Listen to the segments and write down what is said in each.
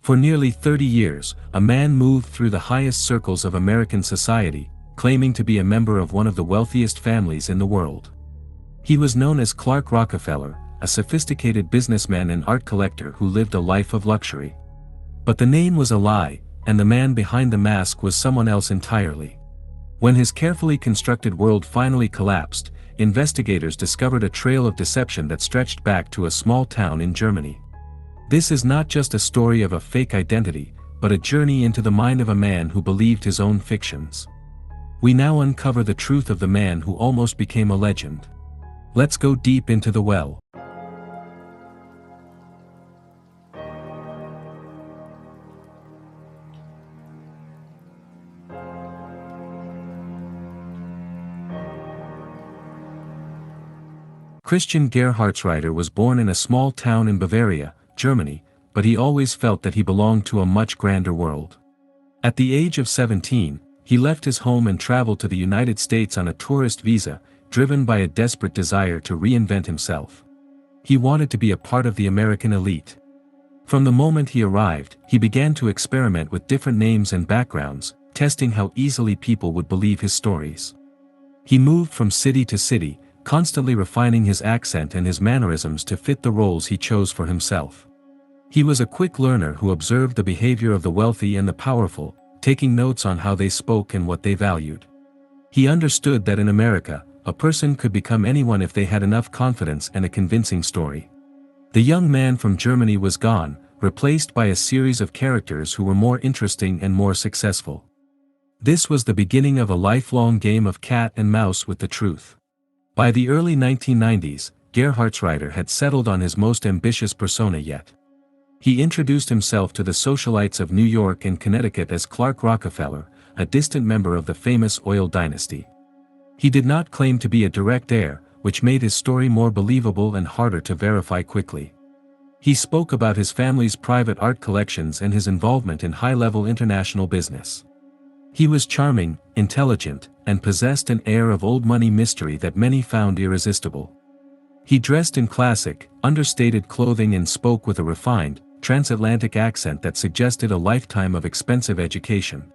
For nearly 30 years, a man moved through the highest circles of American society, claiming to be a member of one of the wealthiest families in the world. He was known as Clark Rockefeller, a sophisticated businessman and art collector who lived a life of luxury. But the name was a lie, and the man behind the mask was someone else entirely. When his carefully constructed world finally collapsed, investigators discovered a trail of deception that stretched back to a small town in Germany. This is not just a story of a fake identity, but a journey into the mind of a man who believed his own fictions. We now uncover the truth of the man who almost became a legend. Let's go deep into the well. Christian Gerhartsreiter was born in a small town in Bavaria, Germany, but he always felt that he belonged to a much grander world. At the age of 17, he left his home and traveled to the United States on a tourist visa, driven by a desperate desire to reinvent himself. He wanted to be a part of the American elite. From the moment he arrived, he began to experiment with different names and backgrounds, testing how easily people would believe his stories. He moved from city to city, constantly refining his accent and his mannerisms to fit the roles he chose for himself. He was a quick learner who observed the behavior of the wealthy and the powerful, taking notes on how they spoke and what they valued. He understood that in America, a person could become anyone if they had enough confidence and a convincing story. The young man from Germany was gone, replaced by a series of characters who were more interesting and more successful. This was the beginning of a lifelong game of cat and mouse with the truth. By the early 1990s, Gerhartsreiter had settled on his most ambitious persona yet. He introduced himself to the socialites of New York and Connecticut as Clark Rockefeller, a distant member of the famous oil dynasty. He did not claim to be a direct heir, which made his story more believable and harder to verify quickly. He spoke about his family's private art collections and his involvement in high-level international business. He was charming, intelligent, and possessed an air of old-money mystery that many found irresistible. He dressed in classic, understated clothing and spoke with a refined, transatlantic accent that suggested a lifetime of expensive education.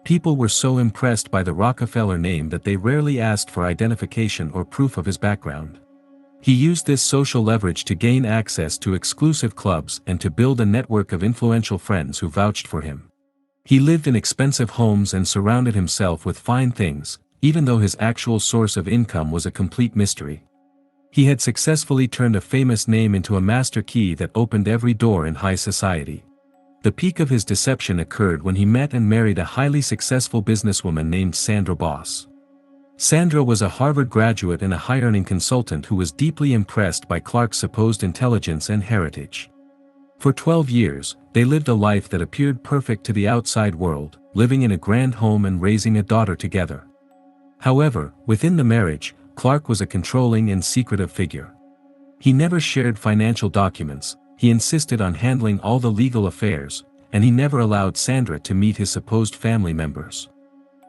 People were so impressed by the Rockefeller name that they rarely asked for identification or proof of his background. He used this social leverage to gain access to exclusive clubs and to build a network of influential friends who vouched for him. He lived in expensive homes and surrounded himself with fine things, even though his actual source of income was a complete mystery. He had successfully turned a famous name into a master key that opened every door in high society. The peak of his deception occurred when he met and married a highly successful businesswoman named Sandra Boss. Sandra was a Harvard graduate and a high-earning consultant who was deeply impressed by Clark's supposed intelligence and heritage. For 12 years, they lived a life that appeared perfect to the outside world, living in a grand home and raising a daughter together. However, within the marriage, Clark was a controlling and secretive figure. He never shared financial documents, he insisted on handling all the legal affairs, and he never allowed Sandra to meet his supposed family members.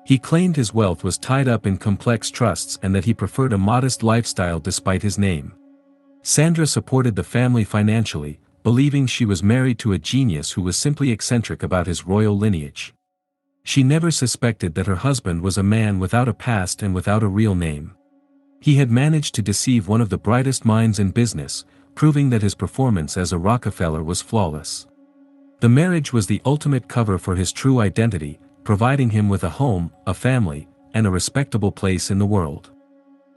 He claimed his wealth was tied up in complex trusts and that he preferred a modest lifestyle despite his name. Sandra supported the family financially, believing she was married to a genius who was simply eccentric about his royal lineage. She never suspected that her husband was a man without a past and without a real name. He had managed to deceive one of the brightest minds in business, proving that his performance as a Rockefeller was flawless. The marriage was the ultimate cover for his true identity, providing him with a home, a family, and a respectable place in the world.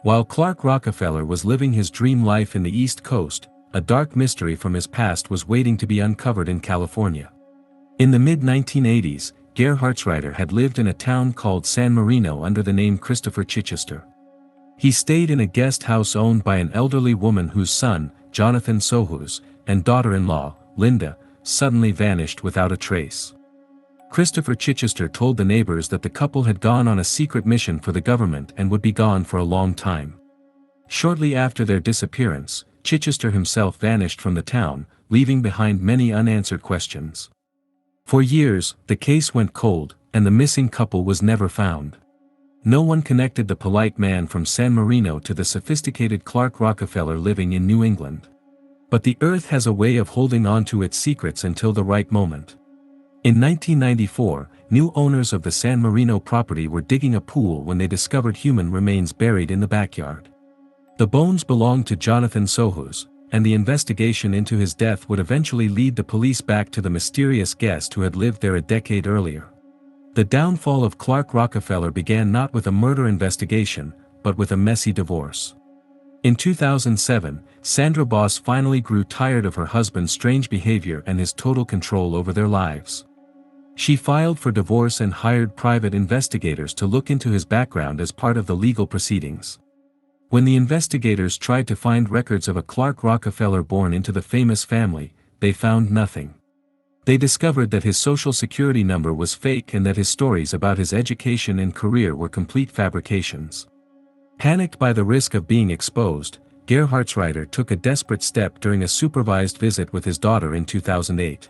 While Clark Rockefeller was living his dream life in the East Coast, a dark mystery from his past was waiting to be uncovered in California. In the mid-1980s, Gerhartsreiter had lived in a town called San Marino under the name Christopher Chichester. He stayed in a guest house owned by an elderly woman whose son, Jonathan Sohus, and daughter-in-law, Linda, suddenly vanished without a trace. Christopher Chichester told the neighbors that the couple had gone on a secret mission for the government and would be gone for a long time. Shortly after their disappearance, Chichester himself vanished from the town, leaving behind many unanswered questions. For years, the case went cold, and the missing couple was never found. No one connected the polite man from San Marino to the sophisticated Clark Rockefeller living in New England. But the earth has a way of holding on to its secrets until the right moment. In 1994, new owners of the San Marino property were digging a pool when they discovered human remains buried in the backyard. The bones belonged to Jonathan Sohus, and the investigation into his death would eventually lead the police back to the mysterious guest who had lived there a decade earlier. The downfall of Clark Rockefeller began not with a murder investigation, but with a messy divorce. In 2007, Sandra Boss finally grew tired of her husband's strange behavior and his total control over their lives. She filed for divorce and hired private investigators to look into his background as part of the legal proceedings. When the investigators tried to find records of a Clark Rockefeller born into the famous family, they found nothing. They discovered that his social security number was fake and that his stories about his education and career were complete fabrications. Panicked by the risk of being exposed, Gerhartsreiter took a desperate step during a supervised visit with his daughter in 2008.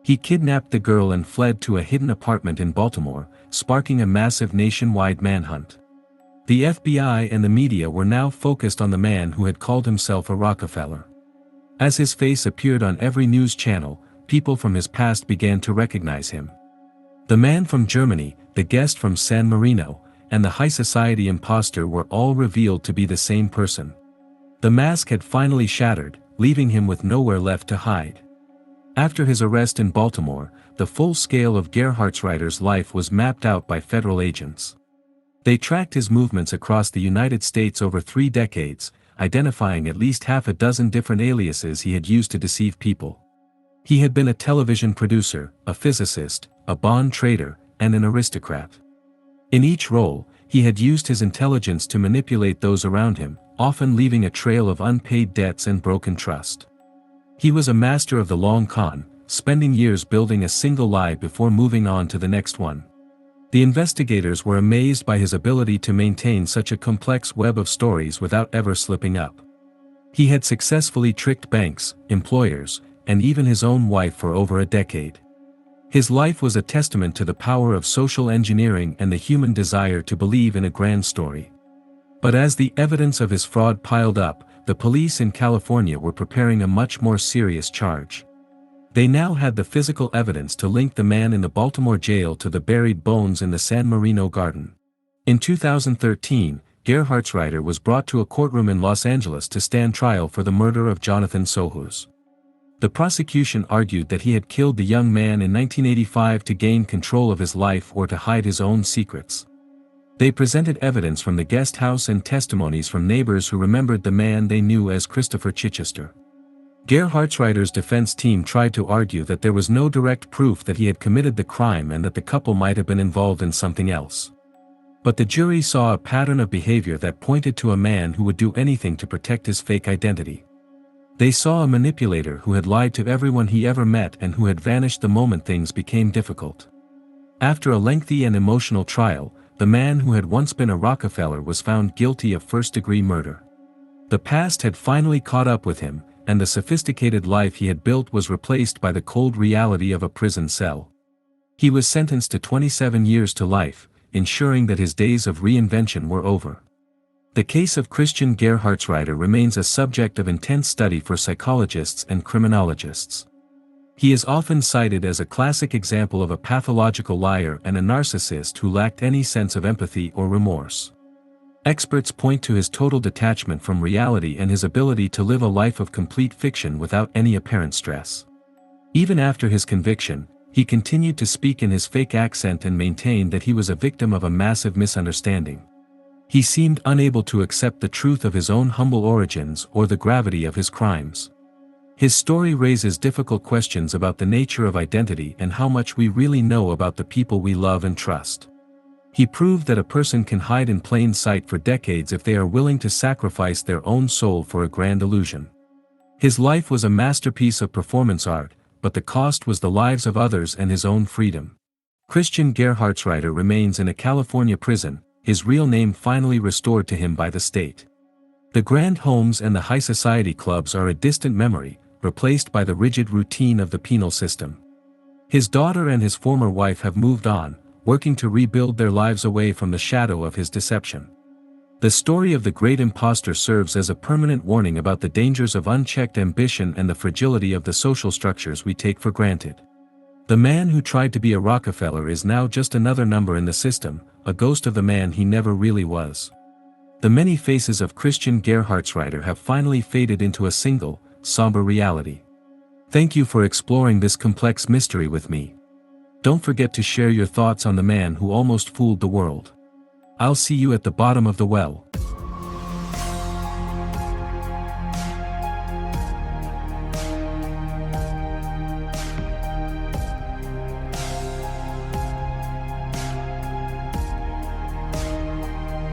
He kidnapped the girl and fled to a hidden apartment in Baltimore, sparking a massive nationwide manhunt. The FBI and the media were now focused on the man who had called himself a Rockefeller. As his face appeared on every news channel, people from his past began to recognize him. The man from Germany, the guest from San Marino, and the high society imposter were all revealed to be the same person. The mask had finally shattered, leaving him with nowhere left to hide. After his arrest in Baltimore, the full scale of Gerhartsreiter's life was mapped out by federal agents. They tracked his movements across the United States over 3 decades, identifying at least half a dozen different aliases he had used to deceive people. He had been a television producer, a physicist, a bond trader, and an aristocrat. In each role, he had used his intelligence to manipulate those around him, often leaving a trail of unpaid debts and broken trust. He was a master of the long con, spending years building a single lie before moving on to the next one. The investigators were amazed by his ability to maintain such a complex web of stories without ever slipping up. He had successfully tricked banks, employers, and even his own wife for over a decade. His life was a testament to the power of social engineering and the human desire to believe in a grand story. But as the evidence of his fraud piled up, the police in California were preparing a much more serious charge. They now had the physical evidence to link the man in the Baltimore jail to the buried bones in the San Marino garden. In 2013, Gerhartsreiter was brought to a courtroom in Los Angeles to stand trial for the murder of Jonathan Sohus. The prosecution argued that he had killed the young man in 1985 to gain control of his life or to hide his own secrets. They presented evidence from the guest house and testimonies from neighbors who remembered the man they knew as Christopher Chichester. Gerhartsreiter's defense team tried to argue that there was no direct proof that he had committed the crime and that the couple might have been involved in something else. But the jury saw a pattern of behavior that pointed to a man who would do anything to protect his fake identity. They saw a manipulator who had lied to everyone he ever met and who had vanished the moment things became difficult. After a lengthy and emotional trial, the man who had once been a Rockefeller was found guilty of first-degree murder. The past had finally caught up with him, and the sophisticated life he had built was replaced by the cold reality of a prison cell. He was sentenced to 27 years to life, ensuring that his days of reinvention were over. The case of Christian Gerhartsreiter remains a subject of intense study for psychologists and criminologists. He is often cited as a classic example of a pathological liar and a narcissist who lacked any sense of empathy or remorse. Experts point to his total detachment from reality and his ability to live a life of complete fiction without any apparent stress. Even after his conviction, he continued to speak in his fake accent and maintained that he was a victim of a massive misunderstanding. He seemed unable to accept the truth of his own humble origins or the gravity of his crimes. His story raises difficult questions about the nature of identity and how much we really know about the people we love and trust. He proved that a person can hide in plain sight for decades if they are willing to sacrifice their own soul for a grand illusion. His life was a masterpiece of performance art, but the cost was the lives of others and his own freedom. Christian Gerhartsreiter remains in a California prison, his real name finally restored to him by the state. The grand homes and the high society clubs are a distant memory, replaced by the rigid routine of the penal system. His daughter and his former wife have moved on, working to rebuild their lives away from the shadow of his deception. The story of the great imposter serves as a permanent warning about the dangers of unchecked ambition and the fragility of the social structures we take for granted. The man who tried to be a Rockefeller is now just another number in the system, a ghost of the man he never really was. The many faces of Christian Gerhartsreiter have finally faded into a single, somber reality. Thank you for exploring this complex mystery with me. Don't forget to share your thoughts on the man who almost fooled the world. I'll see you at the bottom of the well.